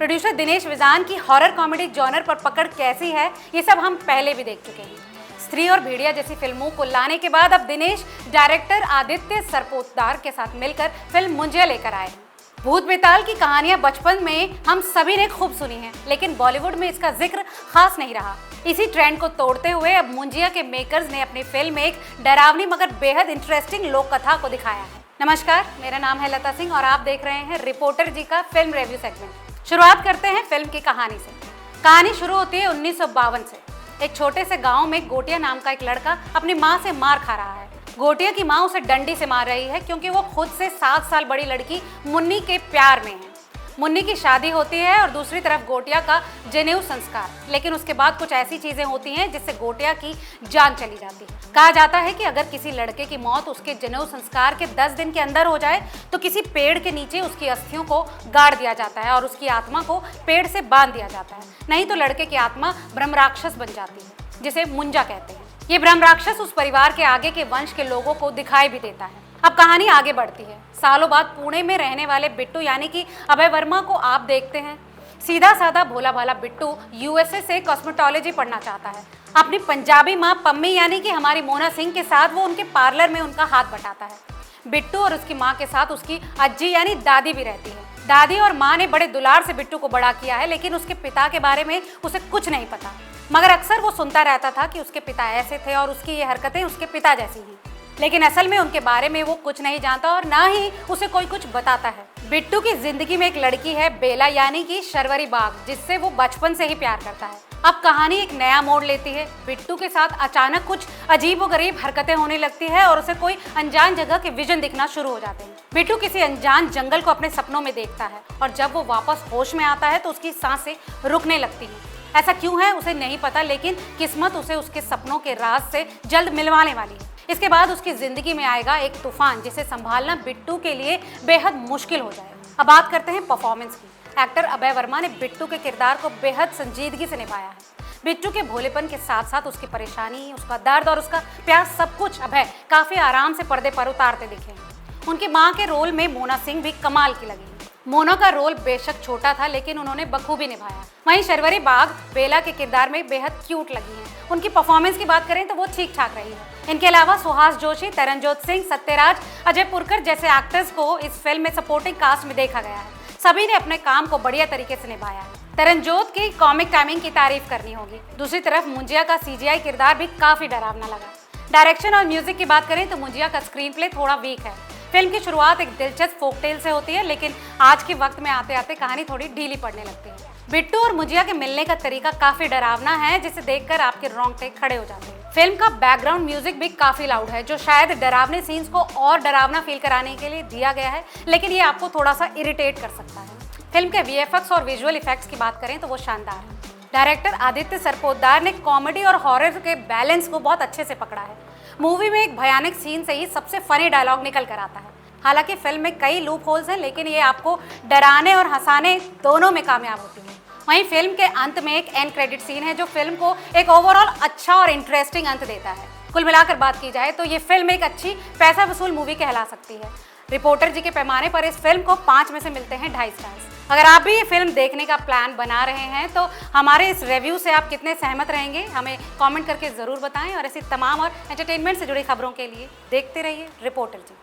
Producer Dinesh विजान की horror comedy genre पर पकड़ कैसी है, ये सब हम पहले भी देख चुके हैं। स्त्री और भेड़िया जैसी फिल्मों को लाने के बाद अब दिनेश डायरेक्टर आदित्य सरपोतदार के साथ मिलकर फिल्म मुंजिया लेकर आए हैं। भूत बेताल की कहानियां बचपन में हम सभी ने खूब सुनी हैं, लेकिन बॉलीवुड में इसका जिक्र खास नहीं रहा। इसी ट्रेंड को तोड़ते हुए अब मुंजिया के मेकर्स ने अपनी फिल्म में एक डरावनी मगर बेहद इंटरेस्टिंग लोक कथा को दिखाया है। नमस्कार, मेरा नाम है लता सिंह और आप देख रहे हैं रिपोर्टर जी का फिल्म रिव्यू सेगमेंट। शुरुआत करते हैं फिल्म की कहानी से। कहानी शुरू होती है 1952 से। एक छोटे से गांव में गोटिया नाम का एक लड़का अपनी माँ से मार खा रहा है। गोटिया की माँ उसे डंडी से मार रही है क्योंकि वो खुद से 7 साल बड़ी लड़की मुन्नी के प्यार में है। मुन्नी की शादी होती है और दूसरी तरफ गोटिया का जनेऊ संस्कार, लेकिन उसके बाद कुछ ऐसी चीजें होती हैं जिससे गोटिया की जान चली जाती है। कहा जाता है कि अगर किसी लड़के की मौत उसके जनेऊ संस्कार के 10 दिन के अंदर हो जाए तो किसी पेड़ के नीचे उसकी अस्थियों को गाड़ दिया जाता है और उसकी आत्मा को पेड़ से बांध दिया जाता है, नहीं तो लड़के की आत्मा ब्रह्म राक्षस बन जाती है, जिसे मुंजा कहते हैं। ये ब्रह्म राक्षस उस परिवार के आगे के वंश के लोगों को दिखाई भी देता है। अब कहानी आगे बढ़ती है। सालों बाद पुणे में रहने वाले बिट्टू यानी कि अभय वर्मा को आप देखते हैं। सीधा साधा भोला भाला बिट्टू यूएसए से कॉस्मेटोलॉजी पढ़ना चाहता है। अपनी पंजाबी माँ पम्मी यानी कि हमारी मोना सिंह के साथ वो उनके पार्लर में उनका हाथ बटाता है। बिट्टू और उसकी माँ के साथ उसकी अज्जी यानी दादी भी रहती है। दादी और माँ ने बड़े दुलार से बिट्टू को बड़ा किया है, लेकिन उसके पिता के बारे में उसे कुछ नहीं पता। मगर अक्सर वो सुनता रहता था कि उसके पिता ऐसे थे और उसकी ये हरकतें उसके पिता जैसी ही, लेकिन असल में उनके बारे में वो कुछ नहीं जानता और ना ही उसे कोई कुछ बताता है। बिट्टू की जिंदगी में एक लड़की है बेला यानी कि शर्वरी बाग, जिससे वो बचपन से ही प्यार करता है। अब कहानी एक नया मोड़ लेती है। बिट्टू के साथ अचानक कुछ अजीब व गरीब हरकतें होने लगती है और उसे कोई अनजान जगह के विजन दिखना शुरू हो जाते हैं। बिट्टू किसी अनजान जंगल को अपने सपनों में देखता है और जब वो वापस होश में आता है तो उसकी सांसें रुकने लगती हैं। ऐसा क्यों है उसे नहीं पता, लेकिन किस्मत उसे उसके सपनों के राज से जल्द मिलवाने वाली है। इसके बाद उसकी जिंदगी में आएगा एक तूफान जिसे संभालना बिट्टू के लिए बेहद मुश्किल हो जाएगा। अब बात करते हैं परफॉर्मेंस की। एक्टर अभय वर्मा ने बिट्टू के किरदार को बेहद संजीदगी से निभाया है। बिट्टू के भोलेपन के साथ साथ उसकी परेशानी, उसका दर्द और उसका प्यार, सब कुछ अभय काफी आराम से पर्दे पर उतारते दिखे। उनकी माँ के रोल में मोना सिंह भी कमाल की लगी। मोना का रोल बेशक छोटा था, लेकिन उन्होंने बखूबी निभाया। वहीं शर्वरी बाग बेला के किरदार में बेहद क्यूट लगी हैं। उनकी परफॉर्मेंस की बात करें तो वो ठीक ठाक रही है। इनके अलावा सुहास जोशी, तरनजोत सिंह, सत्यराज, अजय पुरकर जैसे एक्टर्स को इस फिल्म में सपोर्टिंग कास्ट में देखा गया है। सभी ने अपने काम को बढ़िया तरीके से निभाया है। तरनजोत की कॉमिक टाइमिंग की तारीफ करनी होगी। दूसरी तरफ मुंजिया का सीजीआई किरदार भी काफी डरावना लगा। डायरेक्शन और म्यूजिक की बात करें तो मुंजिया का स्क्रीन प्ले थोड़ा वीक है। फिल्म की शुरुआत एक दिलचस्प फोकटेल से होती है, लेकिन आज के वक्त में आते आते कहानी थोड़ी ढीली पड़ने लगती है। बिट्टू और मुंजिया के मिलने का तरीका काफी डरावना है, जिसे देखकर आपके रोंगटे खड़े हो जाते हैं। फिल्म का बैकग्राउंड म्यूजिक भी काफी लाउड है, जो शायद डरावने सीन्स को और डरावना फील कराने के लिए दिया गया है, लेकिन ये आपको थोड़ा सा इरिटेट कर सकता है। फिल्म के वीएफएक्स और विजुअल इफेक्ट्स की बात करें तो वो शानदार है। डायरेक्टर आदित्य सरपोतदार ने कॉमेडी और हॉरर के बैलेंस को बहुत अच्छे से पकड़ा है। मूवी में एक भयानक सीन से ही सबसे फनी डायलॉग निकल कर आता है। हालांकि फिल्म में कई लूप होल्स हैं, लेकिन ये आपको डराने और हंसाने दोनों में कामयाब होती है। वहीं फिल्म के अंत में एक एंड क्रेडिट सीन है जो फिल्म को एक ओवरऑल अच्छा और इंटरेस्टिंग अंत देता है। कुल मिलाकर बात की जाए तो ये फिल्म एक अच्छी पैसा वसूल मूवी कहला सकती है। रिपोर्टर जी के पैमाने पर इस फिल्म को 5 में से मिलते हैं 2.5 स्टार्स। अगर आप भी ये फिल्म देखने का प्लान बना रहे हैं तो हमारे इस रिव्यू से आप कितने सहमत रहेंगे, हमें कमेंट करके ज़रूर बताएं और ऐसी तमाम और एंटरटेनमेंट से जुड़ी खबरों के लिए देखते रहिए रिपोर्टर जी।